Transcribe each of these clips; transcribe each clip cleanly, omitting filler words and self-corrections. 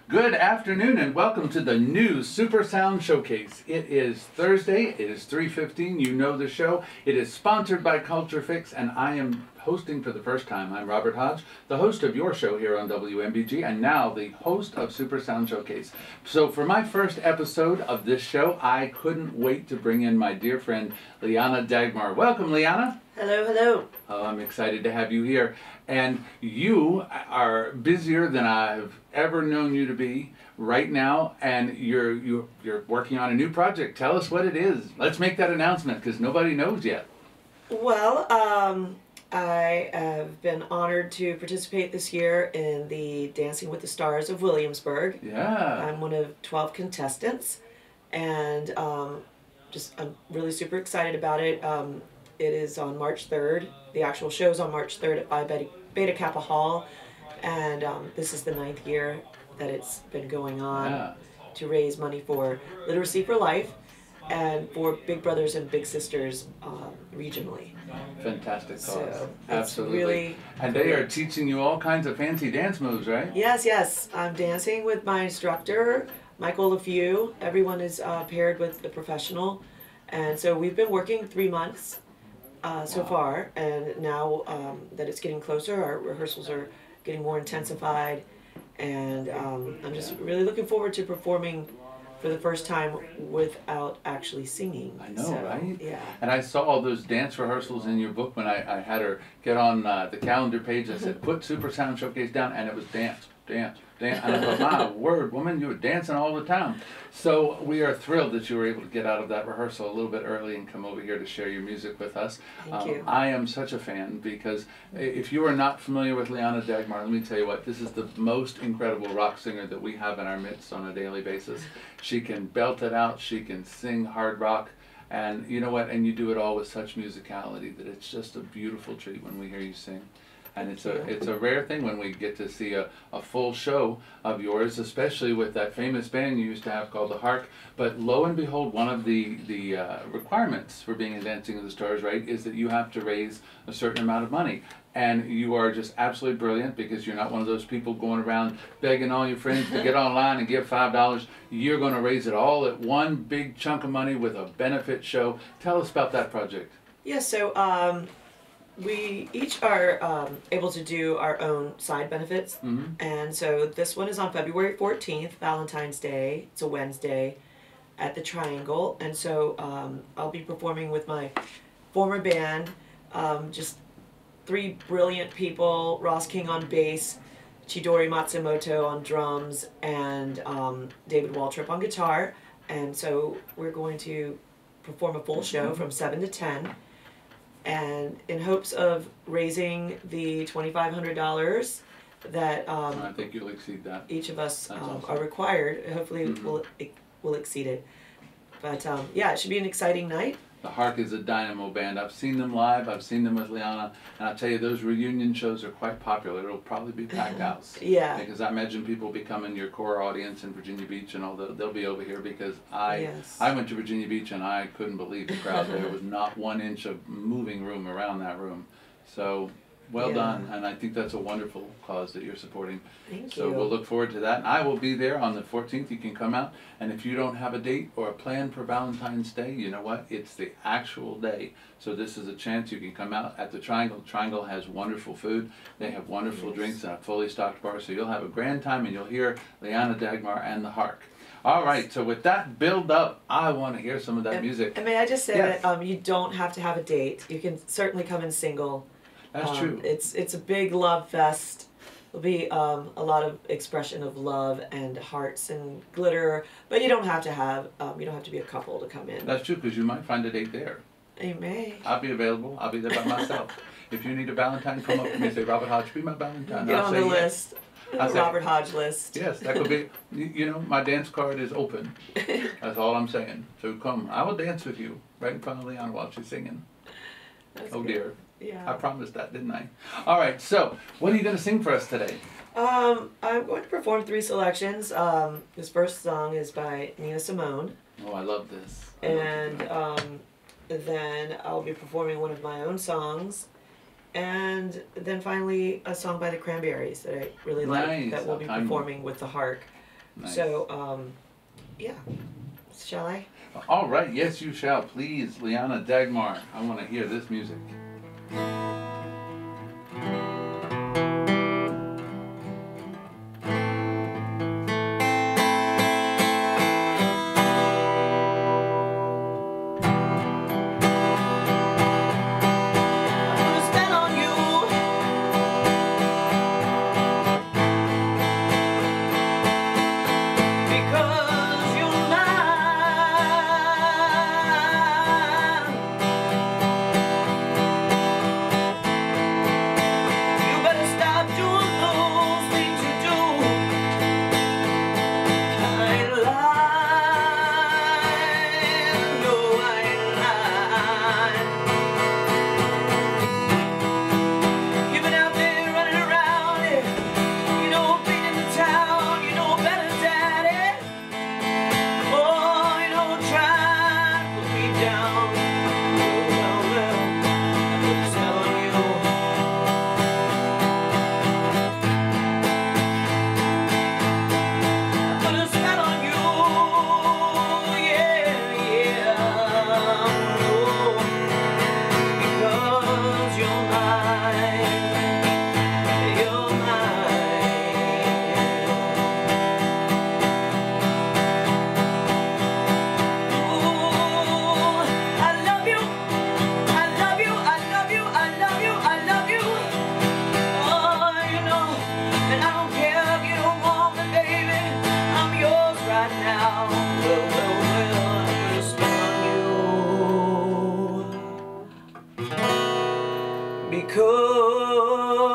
Good afternoon and welcome to the new Super Sound Showcase. It is Thursday, it is 3:15, you know the show. It is sponsored by Culture Fix and I am hosting for the first time. I'm Robert Hodge, the host of your show here on WMBG and now the host of Super Sound Showcase. So for my first episode of this show, I couldn't wait to bring in my dear friend Liana Dagmar. Welcome, Liana. Hello, hello. Oh, I'm excited to have you here. And you are busier than I've ever known you to be right now, and you're working on a new project. Tell us what it is. Let's make that announcement because nobody knows yet. Well, I have been honored to participate this year in the Dancing with the Stars of Williamsburg. Yeah. I'm one of 12 contestants, and I'm really super excited about it. It is on March 3rd. The actual show's on March 3rd at Phi Beta Kappa Hall, and this is the 9th year that it's been going on to raise money for Literacy for Life and for Big Brothers and Big Sisters regionally. Fantastic cause. So absolutely. Really and they are teaching you all kinds of fancy dance moves, right? Yes, yes. I'm dancing with my instructor, Michael LaFew. Everyone is paired with the professional, and so we've been working 3 months. So far, and now that it's getting closer, our rehearsals are getting more intensified, and I'm just really looking forward to performing for the first time without actually singing. I know, right? Yeah. And I saw all those dance rehearsals in your book when I had her get on the calendar page. I said, put Super Sound Showcase down, and it was dance, dance, dance. And I thought, my word, woman, you were dancing all the time. So we are thrilled that you were able to get out of that rehearsal a little bit early and come over here to share your music with us. Thank you. I am such a fan because if you are not familiar with Liana Dagmar, let me tell you what, this is the most incredible rock singer that we have in our midst on a daily basis. She can belt it out, she can sing hard rock, and you know what, and you do it all with such musicality that it's just a beautiful treat when we hear you sing. And it's a rare thing when we get to see a full show of yours, especially with that famous band you used to have called the Hark. But lo and behold, one of the requirements for being in Dancing with the Stars, right, is that you have to raise a certain amount of money. And you are just absolutely brilliant because you're not one of those people going around begging all your friends to get online and give $5. You're going to raise it all at one big chunk of money with a benefit show. Tell us about that project. Yeah, so we each are able to do our own side benefits, and so this one is on February 14th, Valentine's Day. It's a Wednesday at the Triangle, and so I'll be performing with my former band, just 3 brilliant people: Ross King on bass, Chidori Matsumoto on drums, and David Waltrip on guitar. And so we're going to perform a full show from 7 to 10. And in hopes of raising the $2,500 that I think you'll exceed that. Each of us awesome. are required. Hopefully we'll exceed it. But yeah, it should be an exciting night. The Hark is a dynamo band. I've seen them live, I've seen them with Liana, and I'll tell you, those reunion shows are quite popular. It'll probably be packed house. Yeah. Because I imagine people becoming your core audience in Virginia Beach and all they'll be over here because I went to Virginia Beach and I couldn't believe the crowd there. Was not 1 inch of moving room around that room. So well done, and I think that's a wonderful cause that you're supporting. Thank So you. we'll look forward to that. And I will be there on the 14th. You can come out, and if you don't have a date or a plan for Valentine's Day, you know what? It's the actual day. So this is a chance you can come out at the Triangle. Triangle has wonderful food. They have wonderful drinks and a fully stocked bar. So you'll have a grand time, and you'll hear Liana Dagmar and the Hark. All right, so with that build up, I want to hear some of that music. And may I just say that you don't have to have a date. You can certainly come in single. That's true. It's a big love fest. There'll be a lot of expression of love and hearts and glitter, but you don't have to be a couple to come in. That's true, because you might find a date there. You may. I'll be available. I'll be there by myself. If you need a Valentine, come up to me and say, Robert Hodge, be my Valentine. Get I'll on say the yes. list. Robert Hodge list. Yes, that could be, you know, my dance card is open. That's all I'm saying. So come, I will dance with you right in front of Liana while she's singing. That's oh good. dear. Yeah. I promised that, didn't I? All right, so what are you going to sing for us today? I'm going to perform 3 selections. This first song is by Nina Simone. Oh, I love this. And then I'll be performing one of my own songs. And then finally a song by the Cranberries that I really like that we'll be performing with the Hark. Nice. So, yeah. Shall I? All right, yes, you shall. Please, Liana, Dagmar, I want to hear this music.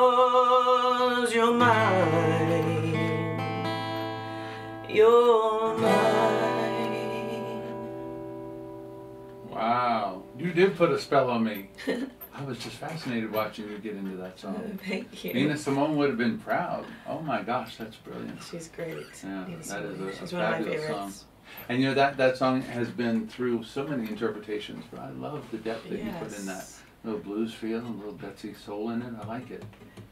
Because you're mine, you're mine. Wow, you did put a spell on me. I was just fascinated watching you get into that song. Thank you. Nina Simone would have been proud. Oh my gosh, that's brilliant. She's great. Yeah, Nina that is a She's one of my fabulous favorites. song. And you know that song has been through so many interpretations, but I love the depth that you put in that. Little blues feel, a little Betsy soul in it. I like it.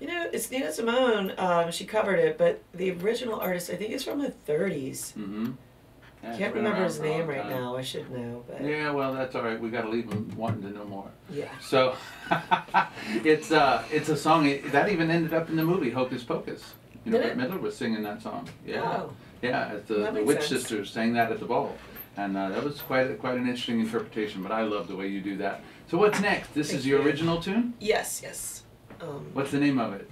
You know, it's Nina Simone. She covered it, but the original artist, I think, is from the 30s. Mm-hmm. Yeah, Can't remember his name right now. I should know, but yeah, well, that's all right. We got to leave them wanting to know more. yeah. So it's a song that even ended up in the movie Hocus Pocus. You know, Did Bette it? Midler was singing that song. Yeah, Oh. yeah. The That makes Witch sense. Sisters sang that at the ball, and that was quite an interesting interpretation. But I love the way you do that. So what's next? This Thank is your you. original tune. Yes, yes. What's the name of it?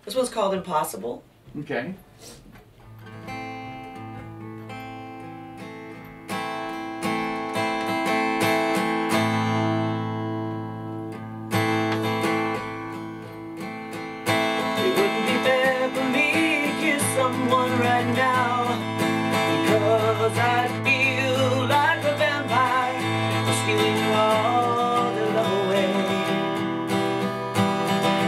This one's called Impossible. Okay. It wouldn't be fair for me to kiss someone right now, because I'd feel like a vampire stealing all their love away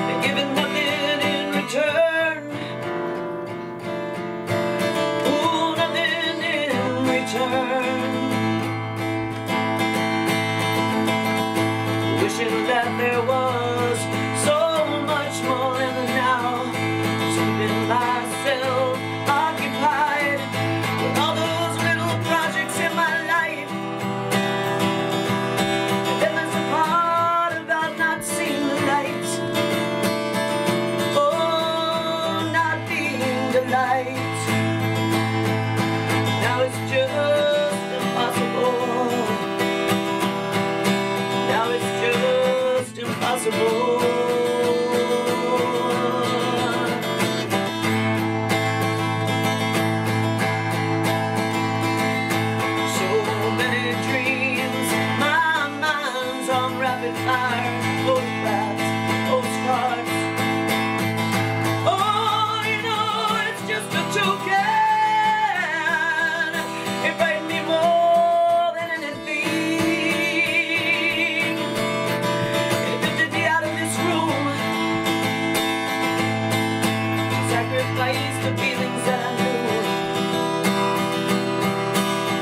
and giving nothing in return. Ooh, nothing in return. Wishing that there was so much more in the now, keeping myself occupied with all those little projects in my life. And then there's the part about not seeing the light. Oh, not being the light. Now it's just impossible. Now it's just impossible. So many dreams, my mind's on rapid fire. Photographs, postcards. Oh, you know, it's just a token. It frightened me more than anything. It lifted me out of this room, sacrificed the feelings that I knew.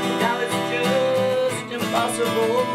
And now it's just impossible.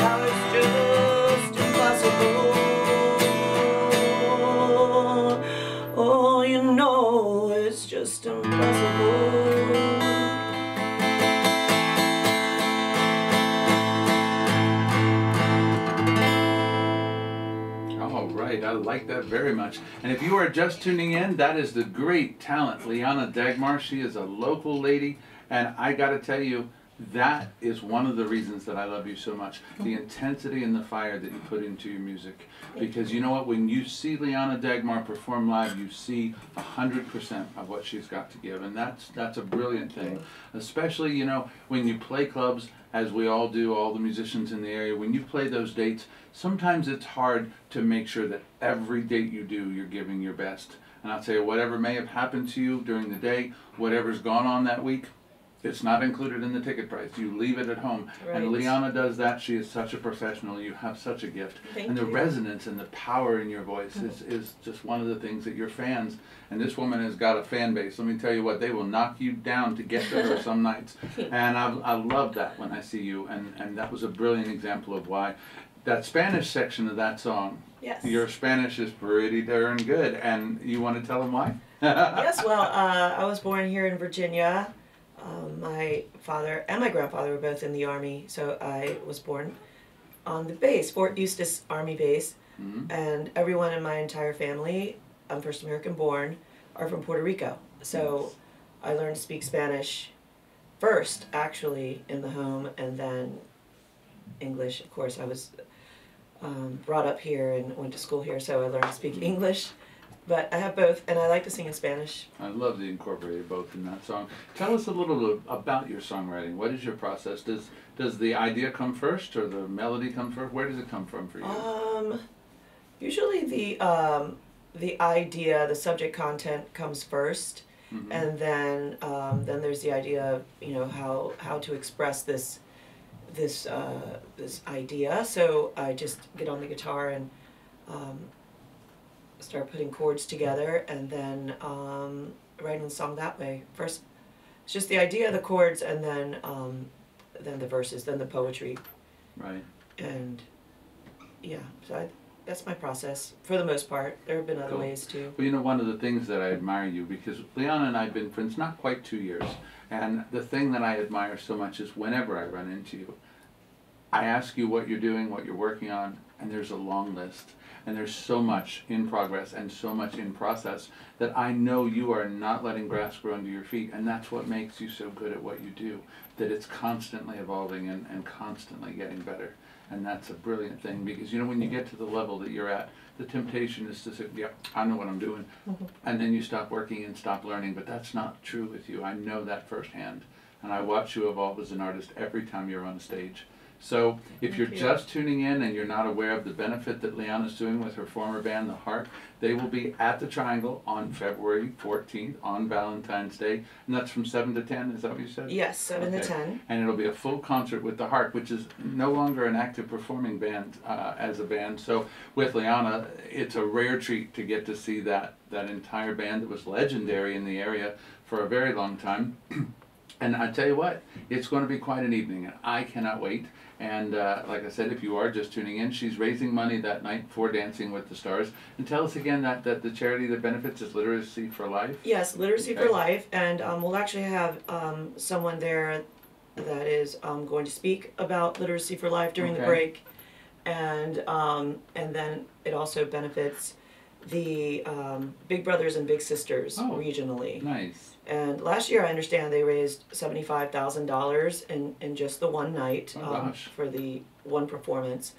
How it's just impossible. Oh, you know it's just impossible. All right, I like that very much. And if you are just tuning in, that is the great talent, Liana Dagmar. She is a local lady, and I got to tell you, that is one of the reasons that I love you so much. The intensity and the fire that you put into your music. Because you know what, when you see Liana Dagmar perform live, you see 100% of what she's got to give. And that's a brilliant thing. Especially, you know, when you play clubs, as we all do, all the musicians in the area, when you play those dates, sometimes it's hard to make sure that every date you do, you're giving your best. And I'll tell you, whatever may have happened to you during the day, whatever's gone on that week, it's not included in the ticket price. You leave it at home. Right. And Liana does that. She is such a professional. You have such a gift. Thank the you. resonance and the power in your voice is just one of the things that your fans, and this woman has got a fan base. Let me tell you what, they will knock you down to get to her some nights. And I love that when I see you. And that was a brilliant example of why. That Spanish section of that song, Yes. your Spanish is pretty darn good. And you want to tell them why? Yes, well, I was born here in Virginia. My father and my grandfather were both in the Army, so I was born on the base, Fort Eustis Army Base, and everyone in my entire family, I'm first American born, are from Puerto Rico. So I learned to speak Spanish first, actually, in the home, and then English. Of course, I was brought up here and went to school here, so I learned to speak English. But I have both, and I like to sing in Spanish. I love that you incorporated both in that song. Tell us a little bit about your songwriting. What is your process? Does the idea come first, or the melody come first? Where does it come from for you? Usually the idea, the subject content comes first, and then there's the idea of, you know, how to express this idea. So I just get on the guitar and start putting chords together, and then writing the song that way. First, it's just the idea, the chords, and then the verses, then the poetry. Right. And yeah, so that's my process for the most part. There have been other Cool. ways too. Well, you know, one of the things that I admire you, because Liana and I have been friends not quite 2 years, and the thing that I admire so much is whenever I run into you, I ask you what you're doing, what you're working on, and there's a long list. And there's so much in progress and so much in process that I know you are not letting grass grow under your feet. And that's what makes you so good at what you do, that it's constantly evolving and constantly getting better. And that's a brilliant thing, because, you know, when you get to the level that you're at, the temptation is to say, yeah, I know what I'm doing. And then you stop working and stop learning. But that's not true with you. I know that firsthand. And I watch you evolve as an artist every time you're on stage. So if you're just tuning in and you're not aware of the benefit that Liana's doing with her former band, The Harp, they will be at the Triangle on February 14th on Valentine's Day. And that's from 7 to 10, is that what you said? Yes, 7 to 10. And it'll be a full concert with The Harp, which is no longer an active performing band as a band. So with Liana, it's a rare treat to get to see that entire band that was legendary in the area for a very long time. And I tell you what, it's going to be quite an evening, and I cannot wait. And like I said, if you are just tuning in, she's raising money that night for Dancing with the Stars. And tell us again that the charity that benefits is Literacy for Life. Yes, Literacy for Life, and we'll actually have someone there that is going to speak about Literacy for Life during the break, and then it also benefits the Big Brothers and Big Sisters regionally. Nice. And last year, I understand they raised $75,000 in just the one night for the one performance,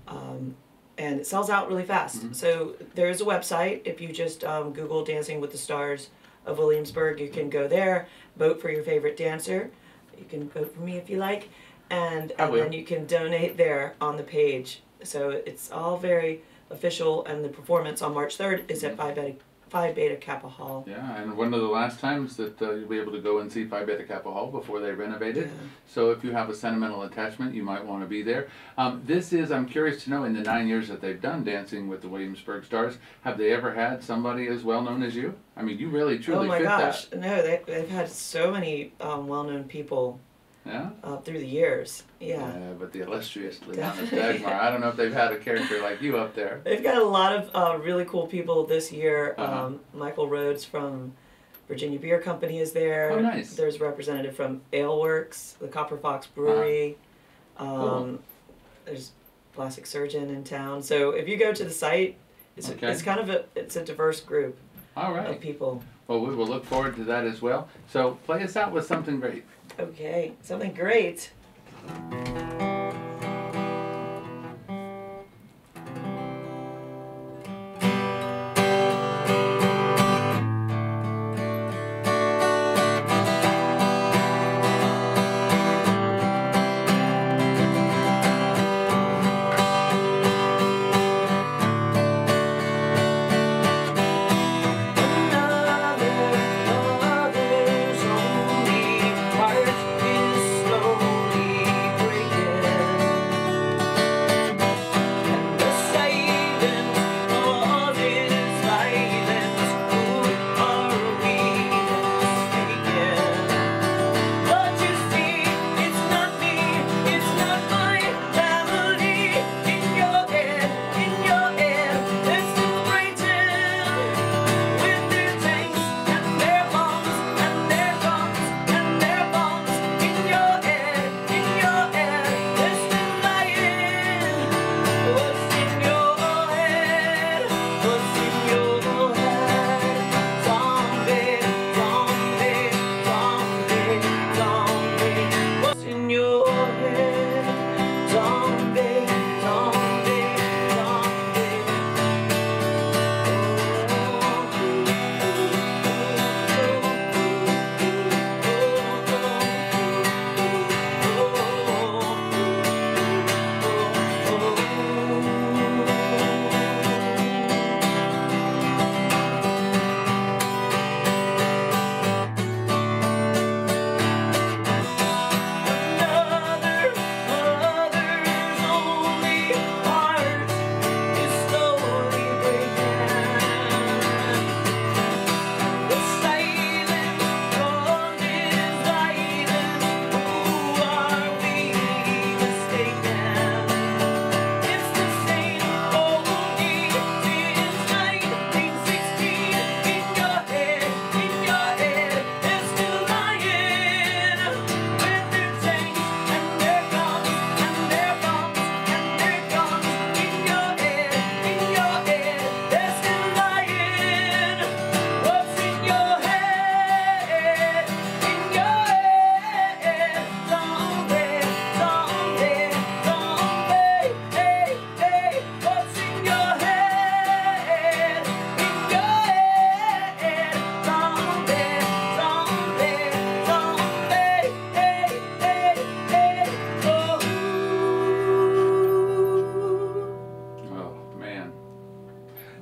and it sells out really fast. So there is a website. If you just Google "Dancing with the Stars of Williamsburg," you can go there, vote for your favorite dancer. You can vote for me if you like, and then you can donate there on the page. So it's all very official, and the performance on March 3rd is at Phi Beta Kappa Hall. Yeah, and one of the last times that you'll be able to go and see Phi Beta Kappa Hall before they renovate it. Yeah. So if you have a sentimental attachment, you might want to be there. This is, I'm curious to know, in the 9 years that they've done Dancing with the Williamsburg Stars, have they ever had somebody as well known as you? I mean, you really truly fit that. Oh my gosh, no, they've had so many well-known people Yeah? through the years. Yeah. Yeah, but the illustrious Liana Dagmar, I don't know if they've had a character like you up there. They've got a lot of really cool people this year. Uh-huh. Michael Rhodes from Virginia Beer Company is there. Oh, nice. There's a representative from Ale Works, the Copper Fox Brewery. Cool. There's a plastic surgeon in town. So if you go to the site, it's kind of it's a diverse group All right. of people. Well, we will look forward to that as well. So play us out with something great. Okay, something great.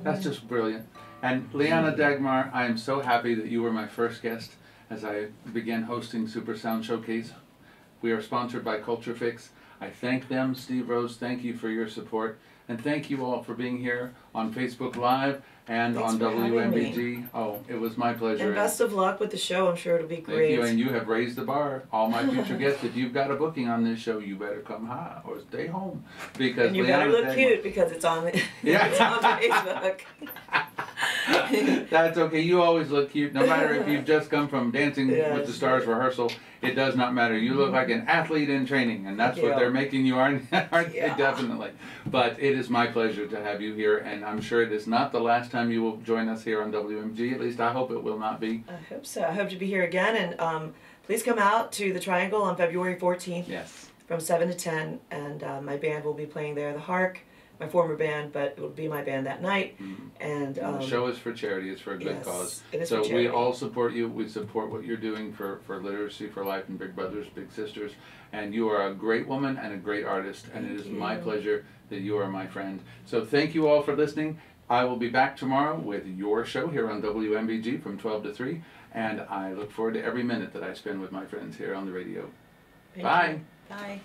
That's just brilliant. And Liana Dagmar, I am so happy that you were my first guest as I began hosting Super Sound Showcase. We are sponsored by Culture Fix. I thank them, Steve Rose, thank you for your support. And thank you all for being here on Facebook Live and Thanks on for having WMBG. me. Oh, it was my pleasure. And best of luck with the show. I'm sure it'll be great. Thank you, and you have raised the bar. All my future guests, if you've got a booking on this show, you better come high or stay home. Because And you better look cute because it's on the, Yeah. it's on Facebook. That's okay. You always look cute, no matter if you've just come from Dancing Yes. with the Stars rehearsal. It does not matter. You look like an athlete in training, and that's what Yeah. they're making you, aren't they? Yeah. Definitely. But it is my pleasure to have you here, and I'm sure it is not the last time you will join us here on WMG. At least I hope it will not be. I hope so. I hope to be here again. And please come out to the Triangle on February 14th Yes. from 7 to 10. And my band will be playing there, the Hark, my former band, but it will be my band that night. And The show is for charity. It's for a good yes, cause. it is So for charity. we all support you. We support what you're doing for Literacy for Life and Big Brothers, Big Sisters. And you are a great woman and a great artist. And it is my pleasure that you are my friend. So thank you all for listening. I will be back tomorrow with your show here on WMBG from 12 to 3. And I look forward to every minute that I spend with my friends here on the radio. Thank Bye. you. Bye.